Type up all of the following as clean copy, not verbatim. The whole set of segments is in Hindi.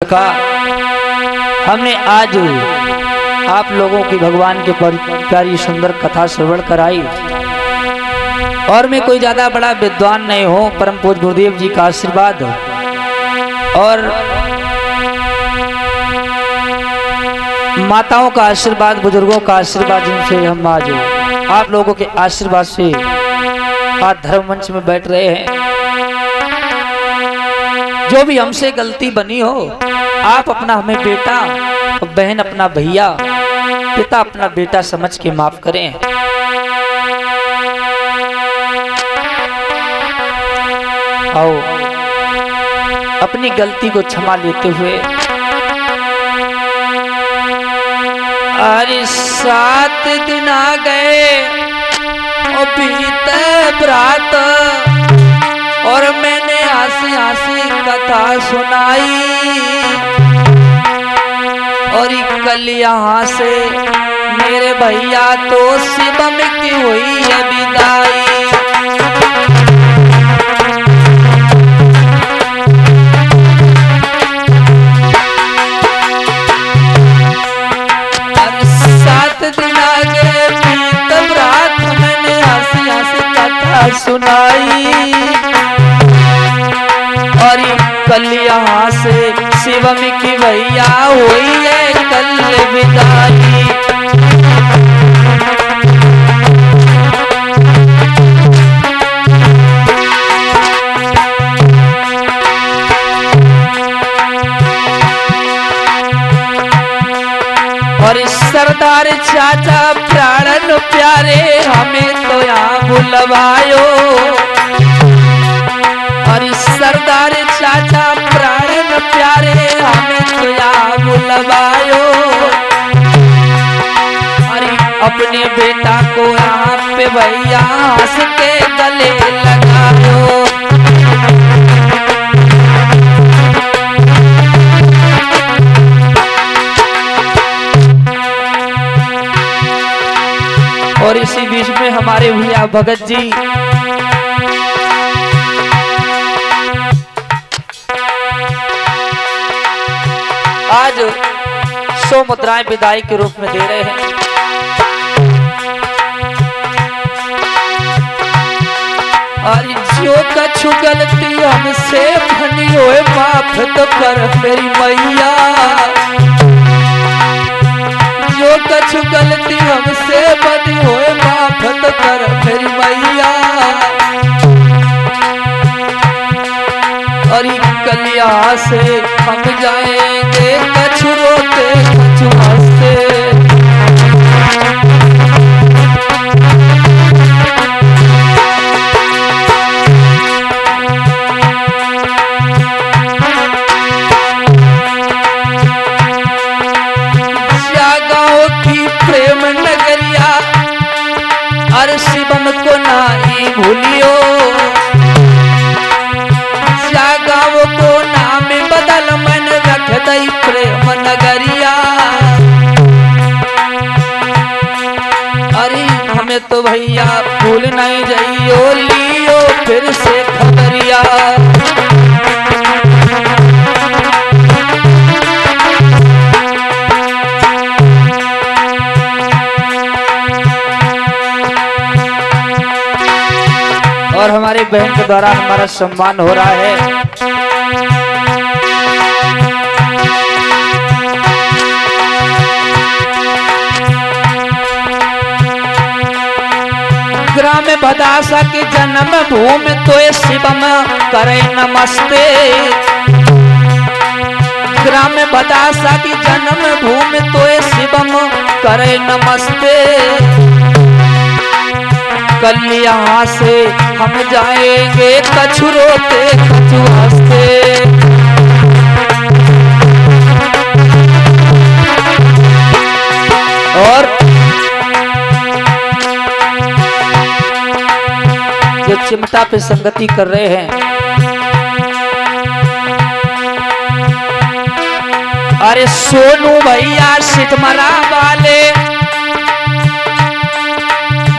सका। हमने आज आप लोगों की भगवान के प्यारी सुंदर कथा श्रवण कराई और मैं कोई ज्यादा बड़ा विद्वान नहीं हूँ, परम पूज्य गुरुदेव जी का आशीर्वाद और माताओं का आशीर्वाद, बुजुर्गों का आशीर्वाद, जिनसे हम आज आप लोगों के आशीर्वाद से आज धर्म मंच में बैठ रहे हैं। जो भी हमसे गलती बनी हो, आप अपना हमें बेटा, बहन अपना भैया, पिता अपना बेटा समझ के माफ करें। आओ अपनी गलती को क्षमा लेते हुए। अरे 7 दिन आ गए और बीते रात और मैंने हंसी हंसी कथा सुनाई और कल यहाँ से मेरे भैया तो शिवम की हुई है विदाई। अरे 7 दिन आगे बीतब रात मैंने हंसी हंसी कथा सुनाई और कल यहाँ से शिवम की भैया हुई है कल विदाई। और सरदार चाचा प्राणन प्यारे हमें तो यहाँ बुलवायो और सरदार चाचा प्राणन प्यारे हमें तो यहाँ बुलवायो। अरे अपने बेटा को यहाँ पे भैया हंस के गले लगायो। और इसी बीच में हमारे भैया भगत जी आज 100 मुद्राएं विदाई के रूप में दे रहे हैं। अरे जो कछु गलती हमसे बनी होए माफ तो कर मेरी मैया, जो कछु गलती हमसे बनी होए माफ तो कर मेरी मैया। और कल यहाँ से हम जाएंगे कछु रोते कछु हंसते। प्रेम नगरिया अर शिवम को नहीं भूलियो, गाँव को नाम बदल मन रख दई प्रेम नगरिया। अरे हमें तो भैया भूल नहीं जाइयो, लियो फिर से खबरिया। और हमारे बहन के द्वारा हमारा सम्मान हो रहा है। ग्राम भदासा की जन्म भूमि तो शिवम करे नमस्ते। ग्राम भदासा की जन्म भूमि तो शिवम करे नमस्ते। कल यहाँ से हम जाएंगे कछु रोते कछु हंसते। और जो चिमटा पे संगति कर रहे हैं, अरे सोनू भैया सिटमरा वाले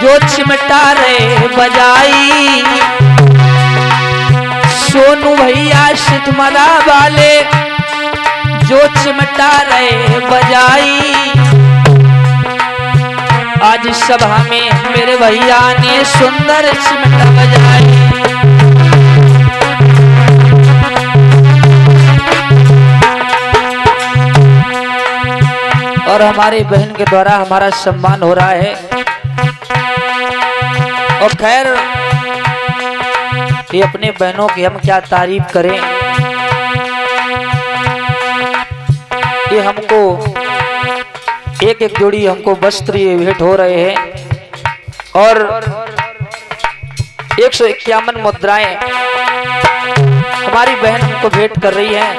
जो चिमटा रे बजाई, सोनू भैया सिटमरा वाले जो चिमटा रहे बजाई। आज सभा में मेरे भैया ने सुंदर चिमटा बजाई। और हमारे बहन के द्वारा हमारा सम्मान हो रहा है। और खैर ये अपने बहनों की हम क्या तारीफ करें। ये हमको एक एक जोड़ी हमको वस्त्र भेंट हो रहे हैं और 151 मुद्राएं हमारी बहन हमको भेंट कर रही है।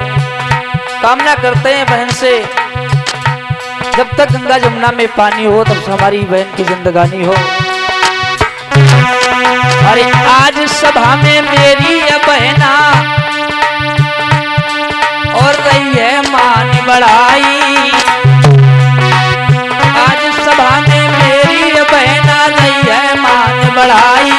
कामना करते हैं बहन से जब तक गंगा जमुना में पानी हो तब हमारी बहन की जिंदगानी हो। अरे आज सभा में मेरी ये बहना और रही है मान बढ़ाई। आज सभा में मेरी ये बहना रही है मान बढ़ाई।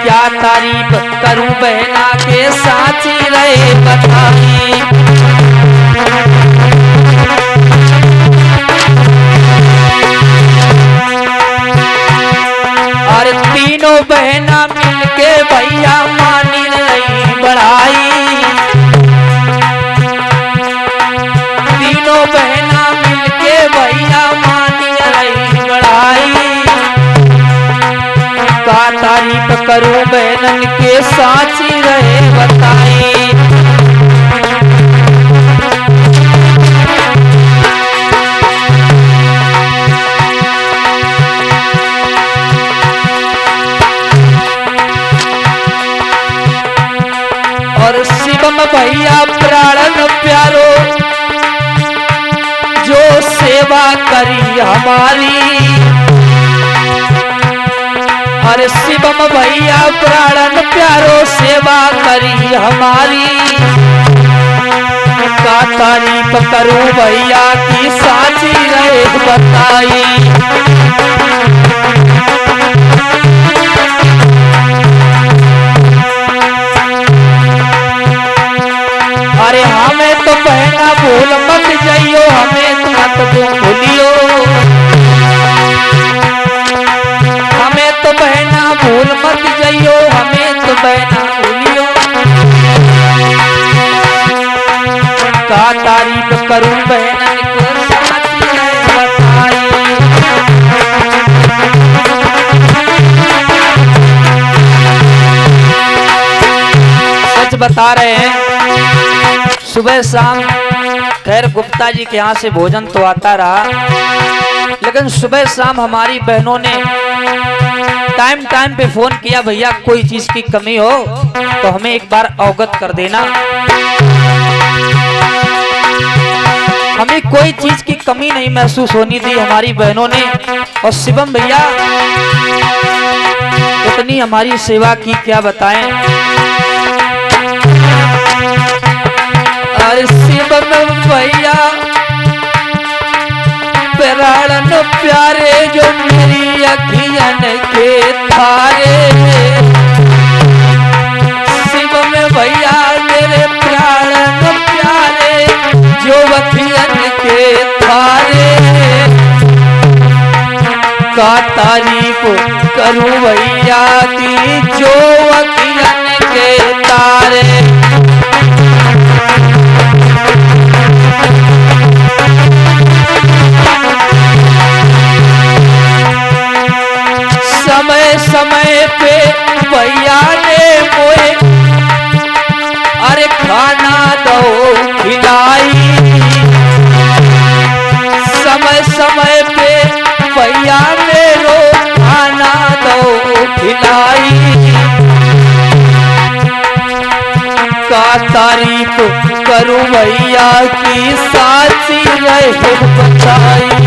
क्या तारीफ करूं बहना के साथी रहे बताई। और तीनों बहना मिलके भैया मानी रही बढ़ाई। तीनों बहना मिलके भैया मानी रही बढ़ाई। का तारीफ करूं बहनन के साथी रहे बताई। और शिवम भैया प्राणन प्यारो जो सेवा करी हमारी। अरे शिवम भैया प्राणन प्यारो सेवा करी हमारी। का तारीफ करूं भैया की साथी रहे बताई। अरे हमें तो बहना भूल मत जाइयो, हमें तो मत भूलियो। हमें तो बहना भूल मत जाइयो, हमें तो बहना भूलियो। का तारीफ करूं बहनन को साथी रहे बताई। सच बता रहे हैं। सुबह शाम खैर गुप्ता जी के यहाँ से भोजन तो आता रहा, लेकिन सुबह शाम हमारी बहनों ने टाइम टाइम पे फोन किया, भैया कोई चीज की कमी हो तो हमें एक बार अवगत कर देना। हमें कोई चीज की कमी नहीं महसूस होनी दी हमारी बहनों ने। और शिवम भैया इतनी हमारी सेवा की क्या बताएं। अरे शिवम भैया प्राणन प्यारे जो मेरी अखियन के थारे। शिवम भैया मेरे प्राणन प्यारे जो अखियन के थारे। का तारीफ करूं भैया की जो अखियन के तारे। समय समय पे भैया ने मोए अरे खाना दो खिलाई। समय समय पे भैया ने रो खाना दो खिलाई। का तारीफ करूं भैया की साथी रहे बताई।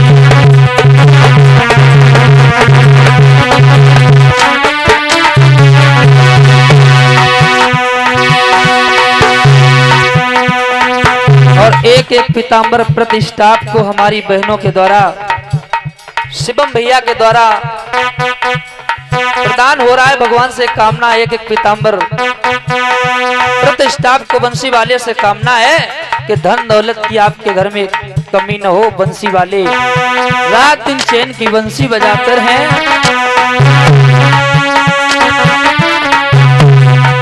और एक एक पीताम्बर प्रतिष्ठाप को हमारी बहनों के द्वारा शिवम भैया के द्वारा प्रदान हो रहा है भगवान से कामना एक एक पीताम्बर। प्रतिष्ठाप को बंसी वाले से कामना है कि धन दौलत की आपके घर में कमी न हो। बंसी वाले रात दिन चैन की बंसी बजाते हैं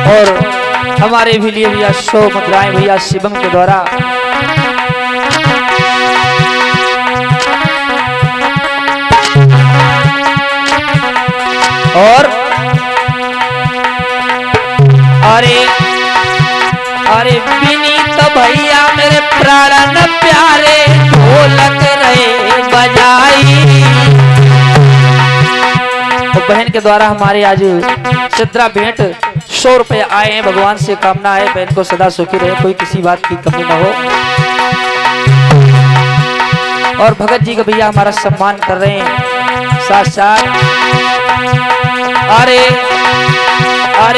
और हमारे भी लिए भैया 100 मुद्राएं भैया शिवम के द्वारा और अरे विनीत भैया मेरे प्राण प्यारे ढोलक रहे बजाई। तो बहन के द्वारा हमारे आज सिद्रा भेंट 100 रुपए आए हैं। भगवान से कामना है बहन को सदा सुखी रहे, कोई किसी बात की कमी न हो। और भगत जी का भैया हमारा सम्मान कर रहे हैं साथ साथ। अरे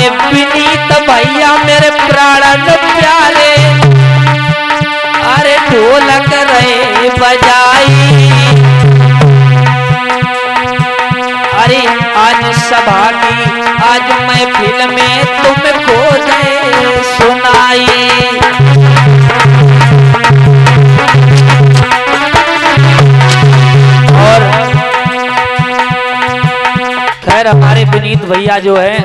विनीत भैया मेरे प्राण प्यारे अरे ढोलक रहे बजाई। अरे आज सभा की आज महफिल में तुमको जय सुनाई। और खैर हमारे विनीत भैया जो है,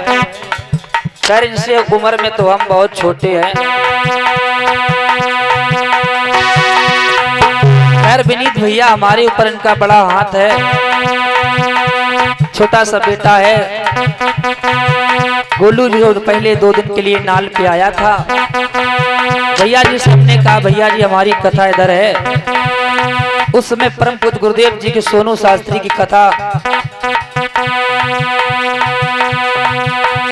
खैर इनसे उम्र में तो हम बहुत छोटे हैं। खैर विनीत भैया हमारे ऊपर इनका बड़ा हाथ है। छोटा सा बेटा है गोलू जो पहले 2 दिन के लिए नाल पे आया था। भैया जी सबने कहा भैया जी हमारी कथा इधर है। उस समय परम पूज्य गुरुदेव जी के सोनू शास्त्री की कथा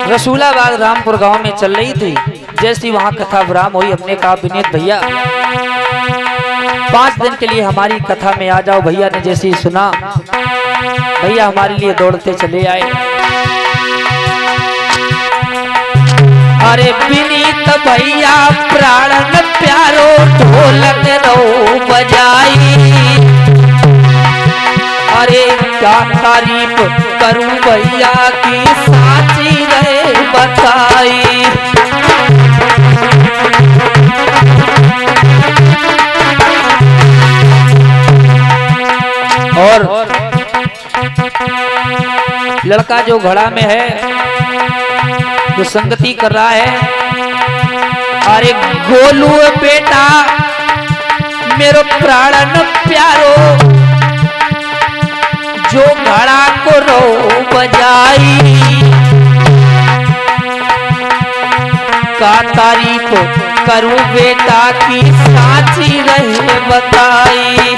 रसूलाबाद रामपुर गांव में चल रही थी। जैसी वहां कथा विराम हुई हमने कहा विनीत भैया 5 दिन के लिए हमारी कथा में आ जाओ। भैया ने जैसे ही सुना भैया हमारे लिए दौड़ते चले आए। अरे विनीत भैया प्राण प्यारो ढोलक रो बजाई। अरे क्या तारीफ करूं भैया की साची रहे बताई। और लड़का जो घड़ा में है जो संगति कर रहा है, अरे गोलू बेटा मेरो प्राण प्यारो जो घड़ा को रो बजाई। का तारीफ करूं बेटा की साची रहे बताई।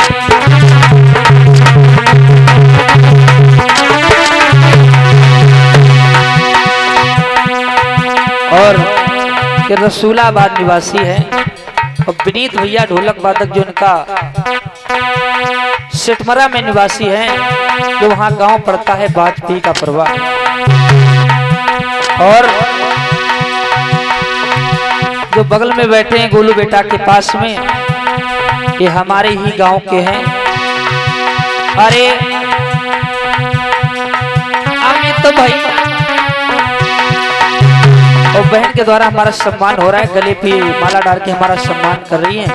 और कि रसूलाबाद निवासी है और विनीत भैया ढोलक वादक जो इनका सिटमरा में निवासी है, जो वहां गांव पड़ता है वाजपेयी का परवा। और जो बगल में बैठे हैं गोलू बेटा के पास में, ये हमारे ही गांव के हैं। अरे अमित भाई और बहन के द्वारा हमारा सम्मान हो रहा है। गले पे माला डाल के हमारा सम्मान कर रही हैं।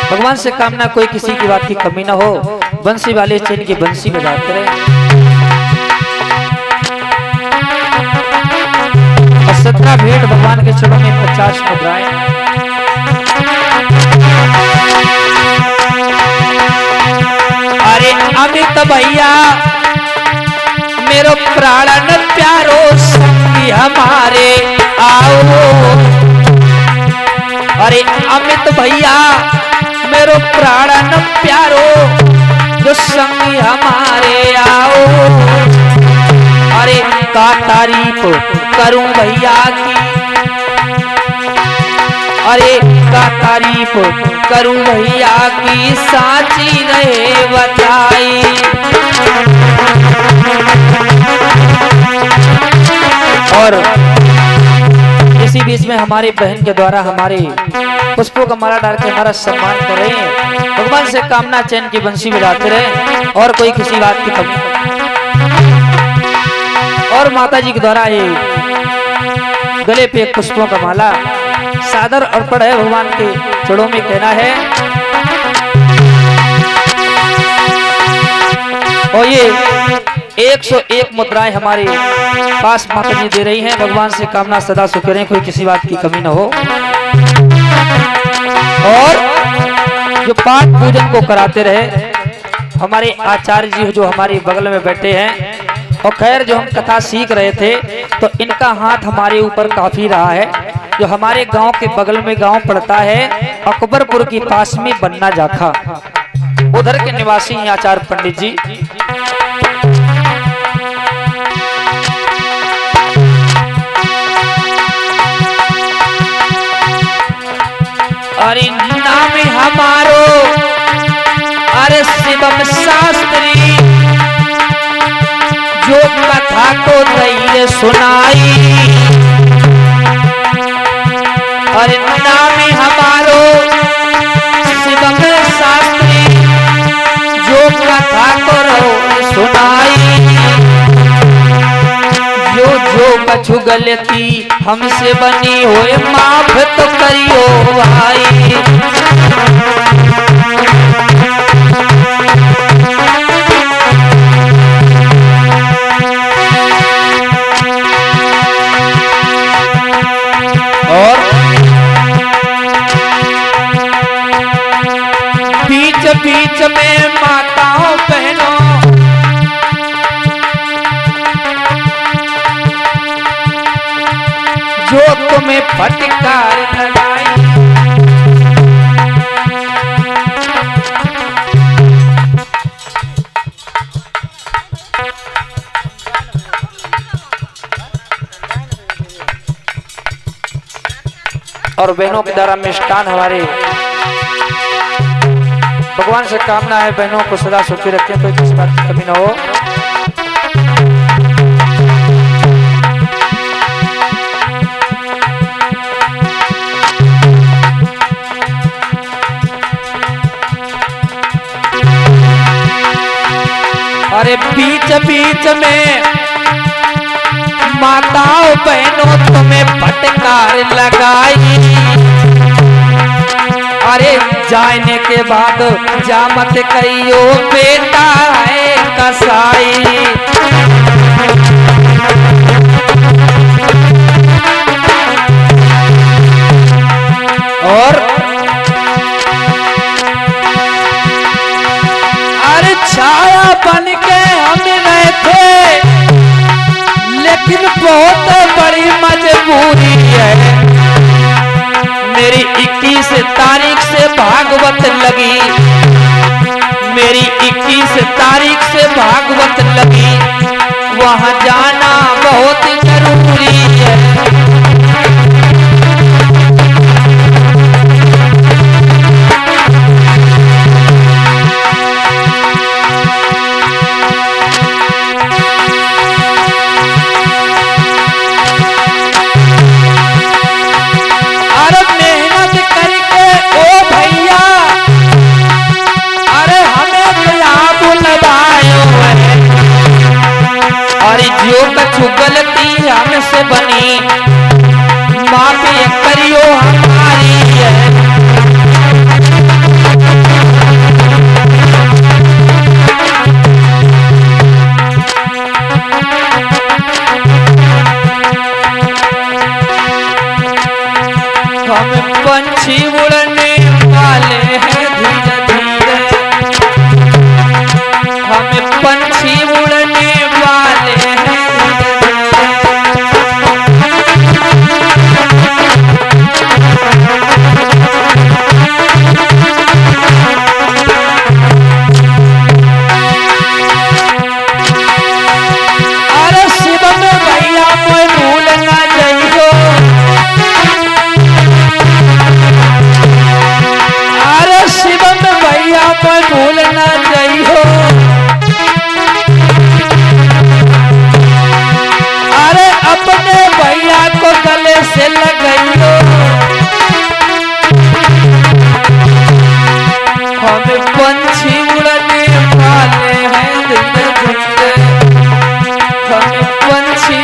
भगवान से कामना कोई किसी की बात की कमी ना हो। बंसी वाले चैन की बंसी बजाते रहे। और 17 भेंट भगवान के चरणों में 50 मुद्राएं। अरे अमित भैया मेरो प्राण प्यारो संगी हमारे आओ। अरे अमित भैया मेरो प्राण प्यारो जो संगी हमारे आओ। अरे का तारीफ करूं भैया की, अरे का तारीफ करूं भैया की साची रहे बताई। और इसी बीच में हमारे बहन के द्वारा हमारे पुष्पों का माला डाल के हमारा सम्मान कर रहे हैं। भगवान से कामना चैन की बंसी बजाते रहे और कोई किसी बात की कमी। और माता जी के द्वारा ये गले पे पुष्पों का माला सादर अर्पण है भगवान के चरणों में। कहना है और ये 101 मुद्राएं हमारे पास माता जी दे रही हैं। भगवान से कामना सदा सुख करें, कोई किसी बात की कमी न हो। और जो पाठ पूजन को कराते रहे हमारे आचार्य जी जो हमारे बगल में बैठे हैं, और खैर जो हम कथा सीख रहे थे तो इनका हाथ हमारे ऊपर काफी रहा है। जो हमारे गांव के बगल में गांव पड़ता है अकबरपुर के पास में बन्ना जाखा, उधर के निवासी आचार्य पंडित जी। अरे नाम हमारो अरे शिवम शास्त्री, जो कथा को धैर्य सुनाई। अरे नाम हमारो शिवम शास्त्री, जो कथा को सुनाई। जो कछु गलती हमसे बनी होए माफ तो करियो भाई। और बीच बीच में माताओं बहनों जो तुम्हें फटकार लगाई। और बहनों के द्वारा मिष्ठान हमारे भगवान से कामना है बहनों को सदा सुखी रखें, कोई किसी बात की कमी न हो। अरे बीच बीच में माताओं बहनों तुम्हें फटकार लगाई। अरे जाने के बाद जामत कहियो बेटा है कसाई। और अरे छाया बन के हम रहे थे, लेकिन बहुत बड़ी मजबूरी है। मेरी 21 तारीख से भागवत लगी, मेरी 21 तारीख से भागवत लगी, वहां जाना बहुत जरूरी है। जो कछु गलती हमसे बनी माफ करियो हमारी है। हम पंछी उड़ने वाले हैं धीरे धीरे, हम पंछी उड़ने वाले हैं। भूलना चाहिए। अरे अपने भैया को गले से लगाइयो, हम पंछी उड़ने वाले हैं धीरे धीरे, हम पंछी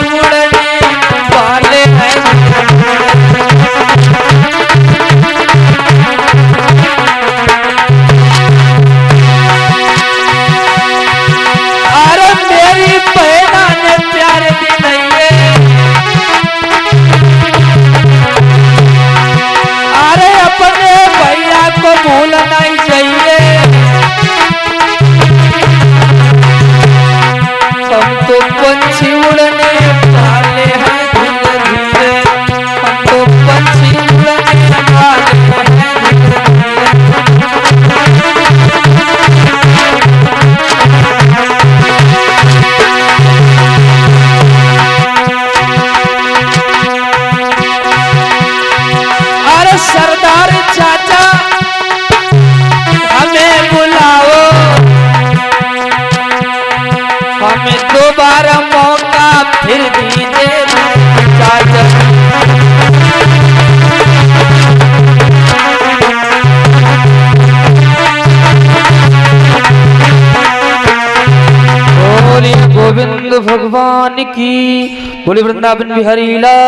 गोविंद भगवान की। बोले वृंदावन बिहारी लाल।